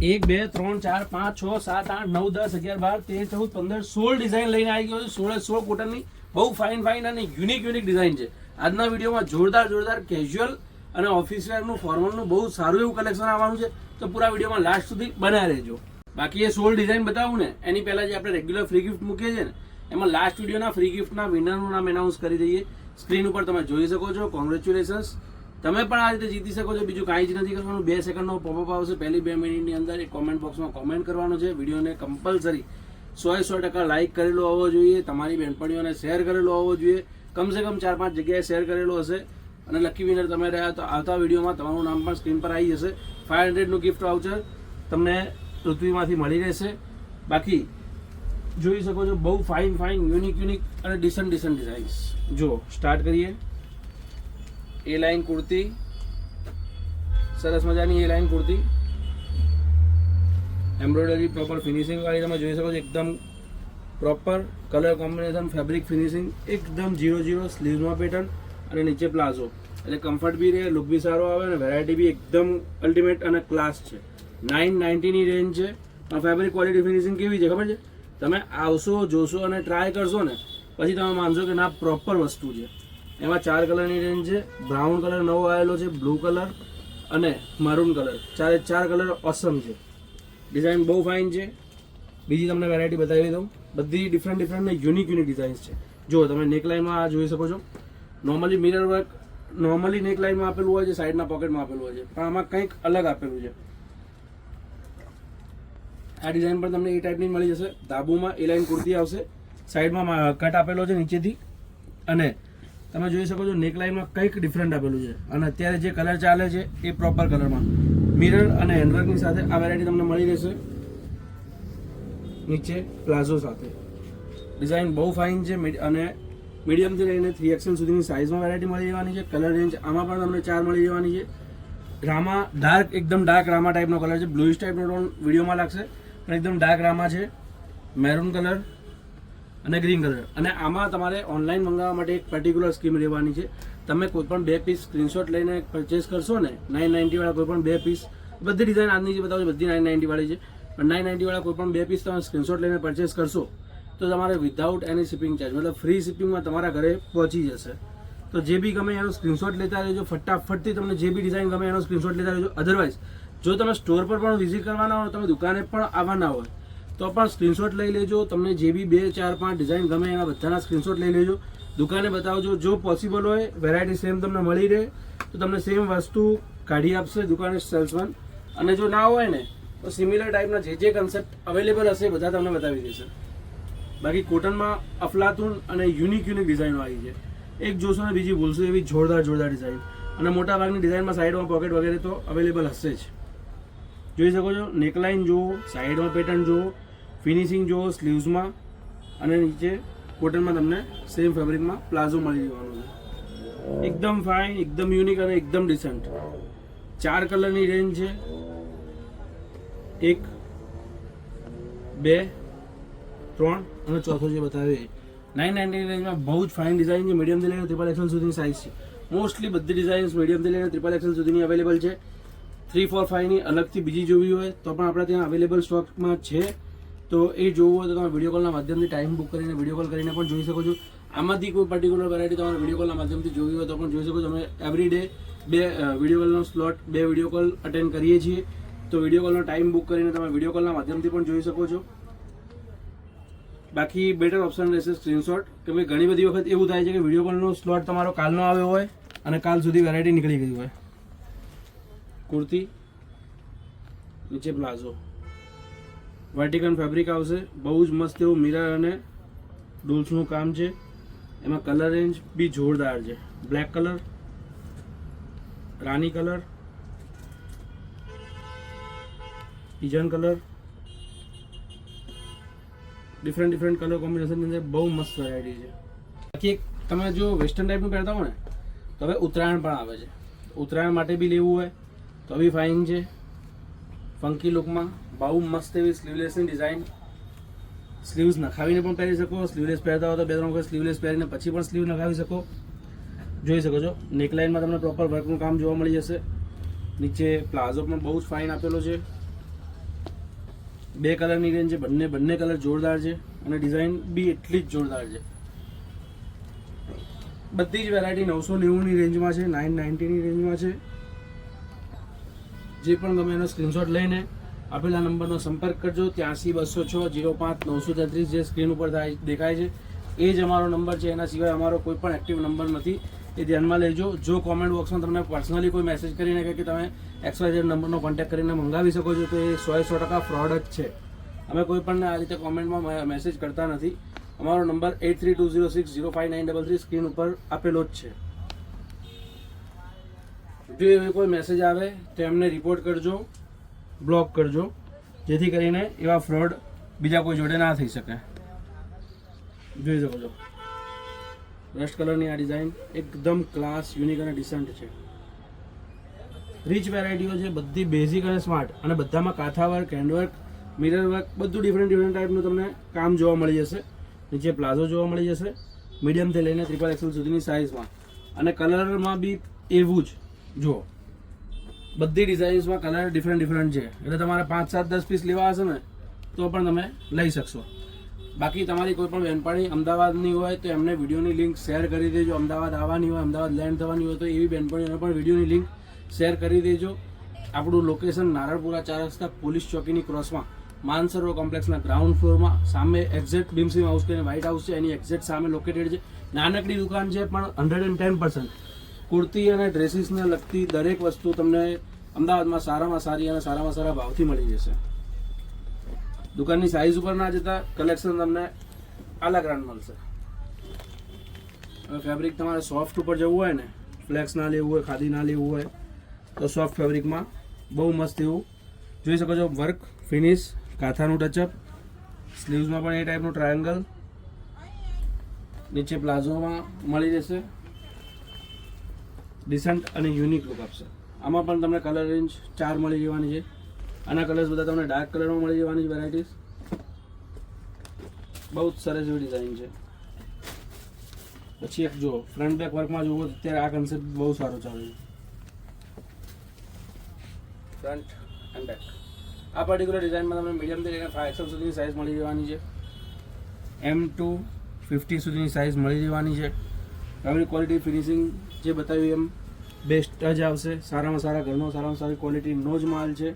1 2 3 4 5 6 7 8 9 10 11 12 13 14 15 16 design લઈને આવી ગયો છું. 16 કોટનની બહુ ફાઇન અને યુનિક ડિઝાઇન છે. આજના વિડીયોમાં જોરદાર કેઝ્યુઅલ અને ઓફિસ વેરનું ફોર્મલનું બહુ સારું એવું કલેક્શન આવવાનું છે. તો પૂરા વિડીયોમાં લાસ્ટ સુધી બન્યા રહેજો. બાકી એ 16 ડિઝાઇન બતાવું ને એની પહેલા જે આપણે રેગ્યુલર ફ્રી ગિફ્ટ મૂકીએ છીએ ને એમાં લાસ્ટ વિડીયોના ફ્રી ગિફ્ટના વિનરનું નામ એનાઉન્સ કરી દઈએ. સ્ક્રીન ઉપર તમે જોઈ શકો છો. કોંગ્રેચ્યુલેશન્સ, તમે પણ આ રીતે જીતી શકો છો. બીજું કાંઈ જ નથી કરવાનું. 2 સેકન્ડનો પોપઅપ આવશે. પહેલી 2 મિનિટની અંદર એક કોમેન્ટ બોક્સમાં કોમેન્ટ કરવાનો છે. વિડીયોને કમ્પલસરી 100% લાઇક કરેલો હોવો જોઈએ. તમારી બહેનપણીઓને શેર કરેલો હોવો જોઈએ. કમસે કમ 4-5 જગ્યાએ શેર કરેલો હશે. અને લકી વિનર તમે રહ્યા તો આવતા વિડીયોમાં તમારું નામ પણ સ્ક્રીન પર આવી જશે. 500નું ગિફ્ટ વાઉચર તમને પૃથ્વીમાંથી મળી રહેશે. બાકી જોઈ શકો છો બહુ ફાઇન યુનિક અને ડિસન્ટ ડિઝાઇન્સ. જો સ્ટાર્ટ કરીએ. એ લાઇન કુર્તી, સરસ મજાની A line kurti, embroidery proper finishing વાળી તમે જોઈ શકો છો. એકદમ proper colour combination, fabric finishing એકદમ 0-0. સ્લીવમાં પેટર્ન અને નીચે પ્લાઝો, એટલે કમ્ફર્ટ બી રહે, લુક બી સારો આવે અને વેરાયટી બી એકદમ અલ્ટિમેટ અને ક્લાસ છે. 990ની રેન્જ છે. પણ ફેબ્રિક ક્વોલિટી ફિનિશિંગ કેવી છે ખબર છે? તમે આવશો, જોશો અને ટ્રાય કરશો ને પછી તમે માનશો કે ના પ્રોપર વસ્તુ છે. એમાં 4 કલરની રેન્જ છે. બ્રાઉન કલર નવો આવેલો છે, બ્લુ કલર અને મરૂન કલર. 4 કલર ઓસમ છે. ડિઝાઇન બહુ ફાઇન છે. બીજી તમને વેરાયટી બતાવી દઉં. બધી ડિફરન્ટ ને યુનિક ડિઝાઇન્સ છે. જો તમે નેકલાઇનમાં આ જોઈ શકો છો. નોર્મલી મિરર વર્ક નોર્મલી નેકલાઇનમાં આપેલું હોય છે, સાઈડના પોકેટમાં આપેલું હોય છે, પણ આમાં કંઈક અલગ આપેલું છે. આ ડિઝાઇન પણ તમને એ ટાઈપની મળી જશે. ધાબુમાં એ લાઇન કુર્તી આવશે. સાઈડમાં કટ આપેલો છે નીચેથી અને તમે જોઈ શકો છો નેકલાઇનમાં કંઈક ડિફરન્ટ આપેલું છે. અને અત્યારે જે કલર ચાલે છે એ પ્રોપર કલરમાં મિરર અને હેન્ડવર્કની સાથે આ વેરાયટી તમને મળી રહેશે. નીચે પ્લાઝો સાથે ડિઝાઇન બહુ ફાઇન છે અને મીડિયમથી લઈને 3XL સુધીની સાઇઝમાં વેરાયટી મળી જવાની છે. કલર રેન્જ આમાં પણ તમને 4 મળી જવાની છે. રામા એકદમ ડાર્ક રામા ટાઈપનો કલર છે. બ્લુઇશ ટાઈપનો ટોન વિડીયોમાં લાગશે પણ એકદમ ડાર્ક રામા છે. મેરૂન કલર અને ગ્રીન કલર. અને આમાં તમારે ઓનલાઈન મંગાવવા માટે એક પર્ટિક્યુલર સ્કીમ રહેવાની છે. તમે કોઈ પણ 2 પીસ સ્ક્રીનશોટ લઈને પરચેસ કરશો ને 990 વાળા કોઈ પણ 2 પીસ, બધી ડિઝાઇન આજની જે બતાવું બધી 990 વાળી છે, પણ 990 વાળા કોઈ પણ 2 પીસ તમે સ્ક્રીનશોટ લઈને પરચેસ કરશો તો તમારે વિધાઉટ એની શિપિંગ ચાર્જ, મતલબ ફ્રી શિપિંગમાં તમારા ઘરે પહોંચી જશે. તો જે બી ગમે એનો સ્ક્રીનશોટ લેતા રહેજો. ફટાફટથી તમને જે બી ડિઝાઇન ગમે એનો સ્ક્રીનશોટ લેતા રહેજો. અધરવાઇઝ જો તમે સ્ટોર પર પણ વિઝિટ કરવાના હોય, તમે દુકાને પણ આવવાના હોય તો પણ સ્ક્રીનશોટ લઈ લેજો. તમને જે બી 2 4 5 ડિઝાઇન ગમે એના બધાના સ્ક્રીનશોટ લઈ લેજો. દુકાને બતાવજો. જો પોસિબલ હોય વેરાયટી સેમ તમને મળી રહે તો તમને સેમ વસ્તુ કાઢી આપશે દુકાને સેલ્સમેન. અને જો ના હોય ને તો સિમિલર ટાઈપના જે કન્સેપ્ટ અવેલેબલ હશે બધા તમને બતાવી દેશે. બાકી કોટનમાં અફલાતુન અને યુનિક ડિઝાઇનો આવી છે. એક જોશો ને બીજી ભૂલશો એવી જોરદાર ડિઝાઇન. અને મોટા ભાગની ડિઝાઇનમાં સાઈડમાં પોકેટ વગેરે તો અવેલેબલ હશે જ. જોઈ શકો છો નેકલાઇન જુઓ, સાઈડમાં પેટર્ન જુઓ, ફિનિશિંગ જુઓ સ્લીવ્સમાં અને નીચે કોટનમાં તમને સેમ ફેબ્રિકમાં પ્લાઝો મળી જવાનું છે. એકદમ ફાઇન, એકદમ યુનિક અને એકદમ ડિસન્ટ. 4 કલરની રેન્જ છે. 1 2 3 અને ચોથો જે બતાવ્યો 990 રેન્જમાં બહુ જ ફાઇન ડિઝાઇન છે. મીડિયમથી લઈને XXL સુધીની સાઇઝ છે. મોસ્ટલી બધી ડિઝાઇન્સ મીડિયમથી લઈને XXL સુધીની અવેલેબલ છે. 3 4 5ની અલગથી બીજી જોવી હોય તો પણ આપણે ત્યાં અવેલેબલ સ્ટોકમાં છે. તો એ જોવું હોય તો તમે વિડીયો કોલના માધ્યમથી ટાઈમ બુક કરીને વિડીયો કોલ કરીને પણ જોઈ શકો છો. આમાંથી કોઈ પર્ટિક્યુલર વેરાયટી તમારે વિડીયો કોલના માધ્યમથી જોવી હોય તો પણ જોઈ શકો છો. અમે એવરી ડે 2 વિડીયો કોલનો સ્લોટ 2 વિડીયો કોલ અટેન્ડ કરીએ છીએ. તો વિડીયો કોલનો ટાઈમ બુક કરીને તમે વિડીયો કોલના માધ્યમથી પણ જોઈ શકો છો. બાકી બેટર ઓપ્શન રહેશે સ્ક્રીનશોટ. કે ભાઈ ઘણી બધી વખત એવું થાય છે કે વિડીયો કોલનો સ્લોટ તમારો કાલનો આવ્યો હોય અને કાલ સુધી વેરાયટી નીકળી ગઈ હોય. કુર્તી, નીચે પ્લાઝો, વર્ટિકલ ફેબ્રિક આવશે. બહુ જ મસ્ત એવું મિરર અને ડોલ્સનું કામ છે. એમાં કલર રેન્જ બી જોરદાર છે. Black colour, rani colour, pigeon colour, different colour કોમ્બિનેશનની અંદર બહુ મસ્ત વેરાયટી છે. બાકી તમે જો વેસ્ટર્ન ટાઈપનું પહેરતા હો ને તો હવે ઉત્તરાયણ પણ આવે છે. ઉત્તરાયણ માટે બી લેવું હોય તો બી ફાઇન છે. ફંકી લુકમાં બહુ મસ્ત એવી સ્લીવલેસની ડિઝાઇન. સ્લીવ્સ નખાવીને પણ પહેરી શકો. સ્લીવલેસ પહેરતા હોય તો 2-3 વખત સ્લીવલેસ પહેરીને પછી પણ સ્લીવ નખાવી શકો. જોઈ શકો છો નેકલાઇનમાં તમને પ્રોપર વર્કનું કામ જોવા મળી જશે. નીચે પ્લાઝો પણ બહુ જ ફાઇન આપેલો છે. બે કલરની રેન્જ છે, બંને કલર જોરદાર છે અને ડિઝાઇન બી એટલી જ જોરદાર છે. બધી જ વેરાયટી 990ની રેન્જમાં છે, 990ની રેન્જમાં છે. જે પણ ગમે એનો સ્ક્રીનશોટ લઈને આપેલા નંબરનો સંપર્ક કરજો. 83-206-05-933 જે સ્ક્રીન ઉપર દેખાય છે એ જ અમારો નંબર છે. એના સિવાય અમારો કોઈ પણ એક્ટિવ નંબર નથી, એ ધ્યાનમાં લેજો. જો કોમેન્ટ બોક્સમાં તમને પર્સનલી કોઈ મેસેજ કરીને કહે કે તમે XYZ નંબરનો કોન્ટેક્ટ કરીને મંગાવી શકો છો, તો એ 100% ફ્રોડ જ છે. અમે કોઈ પણને આ રીતે કોમેન્ટમાં મેસેજ કરતા નથી. અમારો નંબર 83-206-05-933 સ્ક્રીન ઉપર આપેલો જ છે. જો એવો કોઈ મેસેજ આવે તો એમને રિપોર્ટ કરજો, બ્લોક કરજો, જેથી કરીને એવા ફ્રોડ બીજા કોઈ જોડે ના થઈ શકે. જોઈ શકો છો રસ્ટ કલરની આ ડિઝાઇન એકદમ ક્લાસ, યુનિક અને ડિસન્ટ છે. રીચ વેરાયટીઓ છે, બધી બેઝિક અને સ્માર્ટ, અને બધામાં કાથા વર્ક, હેન્ડવર્ક, મિરર વર્ક બધું ડિફરન્ટ ટાઈપનું તમને કામ જોવા મળી જશે. નીચે પ્લાઝો જોવા મળી જશે, મીડિયમથી લઈને XXL સુધીની સાઇઝમાં, અને કલરમાં બી એવું જ. જુઓ બધી ડિઝાઇન્સમાં કલર ડિફરન્ટ છે, એટલે તમારે 5, 7, 10 પીસ લેવા હશે ને તો પણ તમે લઈ શકશો. બાકી તમારી કોઈ પણ બહેનપાણી અમદાવાદની હોય તો એમને વિડીયોની લિંક શેર કરી દેજો. અમદાવાદ આવવાની હોય, અમદાવાદ લેન્ડ થવાની હોય તો એવી બહેનપાણીઓને પણ વિડીયોની લિંક શેર કરી દેજો. આપણું લોકેશન નારણપુરા 4 રસ્તા પોલીસ ચોકીની ક્રોસમાં, માનસરોવર કોમ્પ્લેક્સના ગ્રાઉન્ડ ફ્લોરમાં સામે એક્ઝેક્ટ ભીમસિંહ હાઉસ કરીને વ્હાઇટ હાઉસ છે, એની એક્ઝેક્ટ સામે લોકેટેડ છે. નાનકડી દુકાન છે પણ 110% કુર્તી અને ડ્રેસીસને લગતી દરેક વસ્તુ તમને અમદાવાદમાં સારામાં સારી અને સારામાં સારા ભાવથી મળી જશે. દુકાનની સાઇઝ ઉપર ના જતા કલેક્શન તમને આલાગ્રાન્ડ મળશે. હવે ફેબ્રિક તમારે સોફ્ટ ઉપર જવું હોય ને, ફ્લેક્સ ના લેવું હોય, ખાદી ના લેવું હોય તો સોફ્ટ ફેબ્રિકમાં બહુ મસ્ત એવું જોઈ શકો છો. વર્ક, ફિનિશ, કાથાનું ટચઅપ, સ્લીવ્સમાં પણ એ ટાઈપનું ટ્રાયેંગલ, નીચે પ્લાઝોમાં મળી જશે. ડિસન્ટ અને યુનિક લુક આપશે. આમાં પણ તમને કલર રેન્જ 4 મળી જવાની છે. આના કલર્સ બધા તમને ડાર્ક કલરમાં મળી જવાની વેરાયટીઝ. બહુ જ સરસ એવી ડિઝાઇન છે. પછી એક જો ફ્રન્ટ બેક વર્કમાં જુઓ અત્યારે આ કન્સેપ્ટ બહુ સારો ચાલે છે. ફ્રન્ટ એન્ડ બેક આ પર્ટિક્યુલર ડિઝાઇનમાં તમને મીડિયમથી લઈને 5XL સુધીની સાઇઝ મળી જવાની છે. M to 50 સુધીની સાઇઝ મળી જવાની છે. ફેબ્રિક ક્વોલિટી, ફિનિશિંગ જે બતાવ્યું એમ બેસ્ટ જ આવશે. સારામાં સારા ઘરનો સારામાં સારી ક્વોલિટીનો જ માલ છે.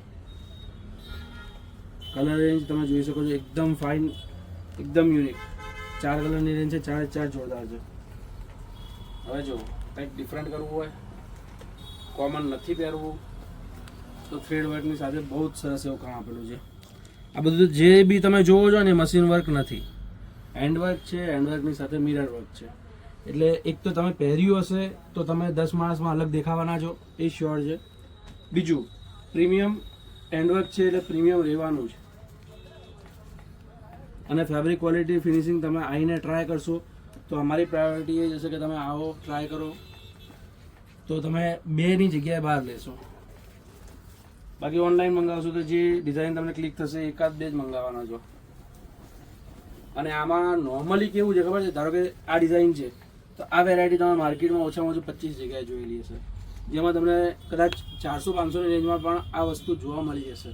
કલર રેન્જ તમે જોઈ શકો છો, એકદમ ફાઇન, એકદમ યુનિક. 4 કલરની રેન્જ છે, 4 જોરદાર છે. હવે જો કંઈક ડિફરન્ટ કરવું હોય, કોમન નથી પહેરવું તો થ્રેડ વર્કની સાથે બહુ જ સરસ એવું કામ આપેલું છે. આ બધું જે બી તમે જોવો છો ને મશીન વર્ક નથી, હેન્ડવર્ક છે. હેન્ડવર્કની સાથે મિરર વર્ક છે. એટલે એક તો તમે પહેર્યું હશે તો તમે 10 માણસમાં અલગ દેખાવાના છો, એ શ્યોર છે. બીજું પ્રીમિયમ હેન્ડવર્ક છે એટલે પ્રીમિયમ રહેવાનું છે. અને ફેબ્રિક ક્વોલિટી, ફિનિશિંગ તમે આવીને ટ્રાય કરશો તો અમારી પ્રાયોરિટી એ જ હશે કે તમે આવો, ટ્રાય કરો તો તમે 2ની જગ્યાએ 12 લેશો. બાકી ઓનલાઈન મંગાવશો તો જે ડિઝાઇન તમને ક્લિક થશે 1 જ 2 જ મંગાવવાના છો. અને આમાં નોર્મલી કેવું છે ખબર છે, ધારો કે આ ડિઝાઇન છે તો આ વેરાયટી તમે માર્કેટમાં ઓછામાં ઓછું 25 જગ્યાએ જોયેલી હશે, જેમાં તમને કદાચ 400-500ની રેન્જમાં પણ આ વસ્તુ જોવા મળી જશે.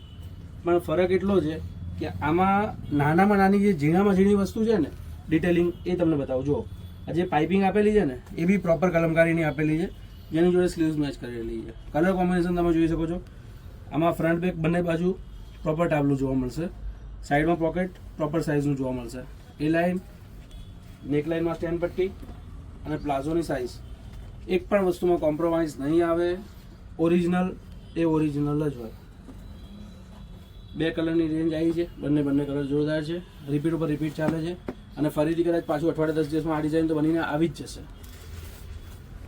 પણ ફરક એટલો છે કે આમાં નાનામાં નાની જે ઝીણામાં ઝીણી વસ્તુ છે ને ડિટેલિંગ, એ તમને બતાવું. જુઓ આ જે પાઇપિંગ આપેલી છે ને એ બી પ્રોપર કલમકારીની આપેલી છે, જેની જોડે સ્લીવ્સ મેચ કરેલી છે. કલર કોમ્બિનેશન તમે જોઈ શકો છો. આમાં ફ્રન્ટ બેક બંને બાજુ પ્રોપર ટાબલું જોવા મળશે. સાઈડમાં પોકેટ પ્રોપર સાઇઝનું જોવા મળશે. એ લાઇન, નેક લાઇનમાં સ્ટેન્ડ પટ્ટી અને પ્લાઝોની સાઇઝ એક પણ વસ્તુમાં કોમ્પ્રોમાઇઝ નહીં આવે. ઓરિજિનલ એ ઓરિજિનલ જ હોય. 2 કલરની રેન્જ આવી છે, બંને કલર જોરદાર છે. રિપીટ ઉપર રિપીટ ચાલે છે અને ફરીથી કદાચ પાછું અઠવાડિયા 10 દિવસમાં આ ડિઝાઇન તો બનીને આવી જ જશે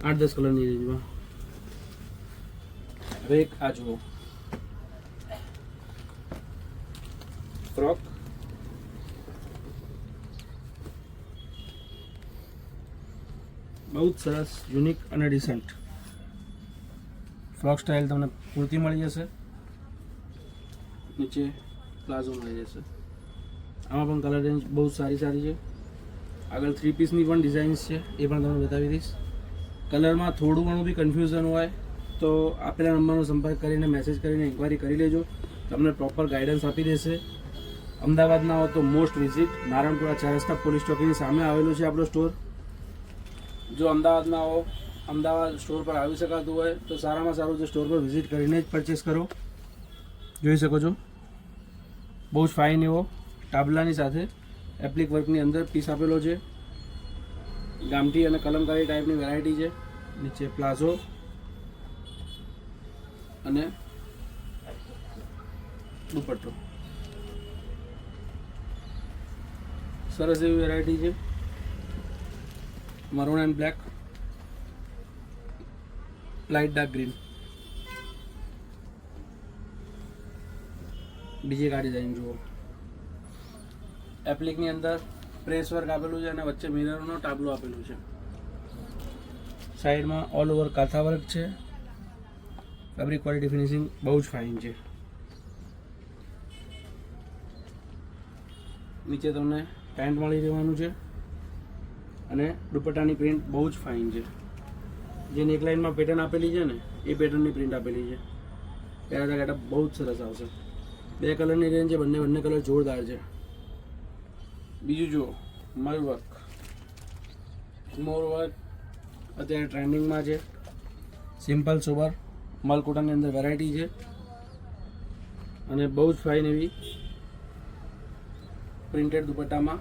8-10 કલરની રેન્જમાં. હવે એક આ જુઓ ફ્રોક, બહુ જ સરસ, યુનિક અને ડિસન્ટ ફ્રોક સ્ટાઇલ તમને કુર્તી મળી જશે. નીચે પ્લાઝો મળી જશે. આમાં પણ કલર રેન્જ બહુ સારી છે. આગળ 3 પીસની પણ ડિઝાઇન્સ છે, એ પણ તમને બતાવી દઈશ. કલરમાં થોડું ઘણું બી કન્ફ્યુઝન હોય તો આપેલા નંબરનો સંપર્ક કરીને મેસેજ કરીને ઇન્ક્વાયરી કરી લેજો. તમને પ્રોપર ગાઈડન્સ આપી દેશે. અમદાવાદના હો તો મોસ્ટ વિઝિટ નારણપુરા 4 રસ્તા પોલીસ ચોકીની સામે આવેલું છે આપણો સ્ટોર. જો અમદાવાદના હો, અમદાવાદ સ્ટોર પર આવી શકાતું હોય તો સારામાં સારું છે સ્ટોર પર વિઝિટ કરીને જ પરચેસ કરો. જોઈ શકો છો બહુ જ ફાઇન એવો ટાબલાની સાથે એપ્લિક વર્કની અંદર પીસ આપેલો છે. ગામઠી અને કલમકારી ટાઈપની વેરાયટી છે. નીચે પ્લાઝો અને દુપટ્ટો સરસ એવી વેરાયટી છે. Maroon and black, light dark green. બીજી એક આ ડિઝાઇન જુઓ. એપ્લિકની અંદર પ્રેસ વર્ક આપેલું છે અને વચ્ચે મિરરનો ટાબલો આપેલું છે. સાઈડમાં ઓલ ઓવર કાથા વર્ક છે. ફેબ્રિક ક્વોલિટી ફિનિશિંગ બહુ જ ફાઇન છે. નીચે તમને પેન્ટ મળી રહેવાનું છે અને દુપટ્ટાની પ્રિન્ટ બહુ જ ફાઇન છે. જે નેકલાઇનમાં પેટર્ન આપેલી છે ને એ પેટર્નની પ્રિન્ટ આપેલી છે. પહેરાતા ગેટઅપ બહુ જ સરસ આવશે. 2 કલરની રેન્જ છે, બંને કલર જોરદાર છે. બીજું જુઓ મલ વર્ક, મોર વર્ક અત્યારે ટ્રેન્ડિંગમાં છે. સિમ્પલ સોબર મલ કોટનની અંદર વેરાયટી છે અને બહુ જ ફાઇન એવી પ્રિન્ટેડ દુપટ્ટામાં,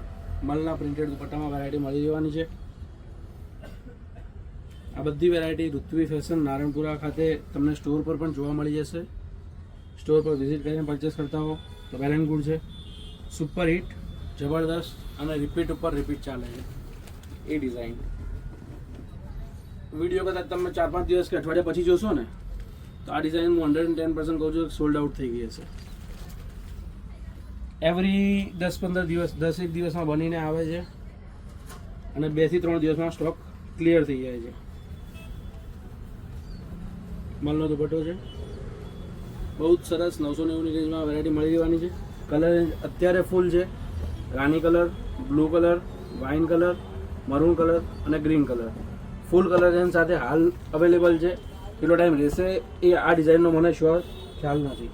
મલના પ્રિન્ટેડ દુપટ્ટામાં વેરાયટી મળી જવાની છે. આ બધી વેરાયટી ઋત્વી ફેશન નારણપુરા ખાતે તમને સ્ટોર પર પણ જોવા મળી જશે. સ્ટોર પર વિઝિટ કરીને પરચેસ કરતા હો તો વેલ એન્ડ ગુડ છે. સુપર હિટ, જબરદસ્ત અને રિપીટ ઉપર રિપીટ ચાલે છે એ ડિઝાઇન. વિડીયો કદાચ તમે 4-5 દિવસ કે અઠવાડિયા પછી જોશો ને તો આ ડિઝાઇન હું 110% કહું છું સોલ્ડ આઉટ થઈ ગઈ હશે. એવરી 10-15 દિવસ 10-1 દિવસમાં બનીને આવે છે અને 2 થી 3 દિવસમાં સ્ટોક ક્લિયર થઈ જાય છે. મલનો દુપટ્ટો છે, બહુ જ સરસ. 990ની રેન્જમાં વેરાયટી મળી જવાની છે. કલર રેન્જ અત્યારે ફૂલ છે. Rani colour, blue colour, wine colour, maroon colour અને green colour full colour range સાથે હાલ અવેલેબલ છે. કેટલો ટાઈમ રહેશે એ આ ડિઝાઇનનો મને શ્યોર ખ્યાલ નથી.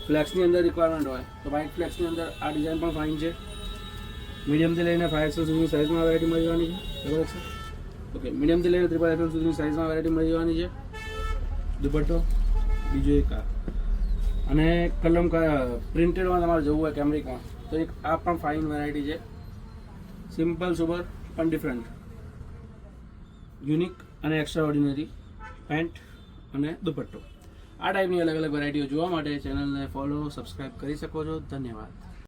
ફ્લેક્સની અંદર રિક્વાયરમેન્ટ હોય તો વ્હાઇટ ફ્લેક્સની અંદર આ ડિઝાઇન પણ ફાઇન છે. મીડિયમથી લઈને 5XL સુધીની સાઇઝમાં વેરાયટી મળી જવાની છે. બરાબર છે? ઓકે, મીડિયમથી લઈને 3XL સુધીની સાઇઝમાં વેરાયટી મળી જવાની છે. દુપટ્ટો બીજો એક આ અને કલમ પ્રિન્ટેડમાં તમારે જવું હોય કેમરિકમાં તો એક આ પણ ફાઇન વેરાયટી છે. સિમ્પલ સોબર પણ ડિફરન્ટ, યુનિક અને એક્સ્ટ્રા ઓર્ડિનરી પેન્ટ અને દુપટ્ટો. આ ટાઈપની અલગ અલગ વેરાયટીઓ જોવા માટે ચેનલને ફોલો સબસ્ક્રાઈબ કરી શકો છો. ધન્યવાદ.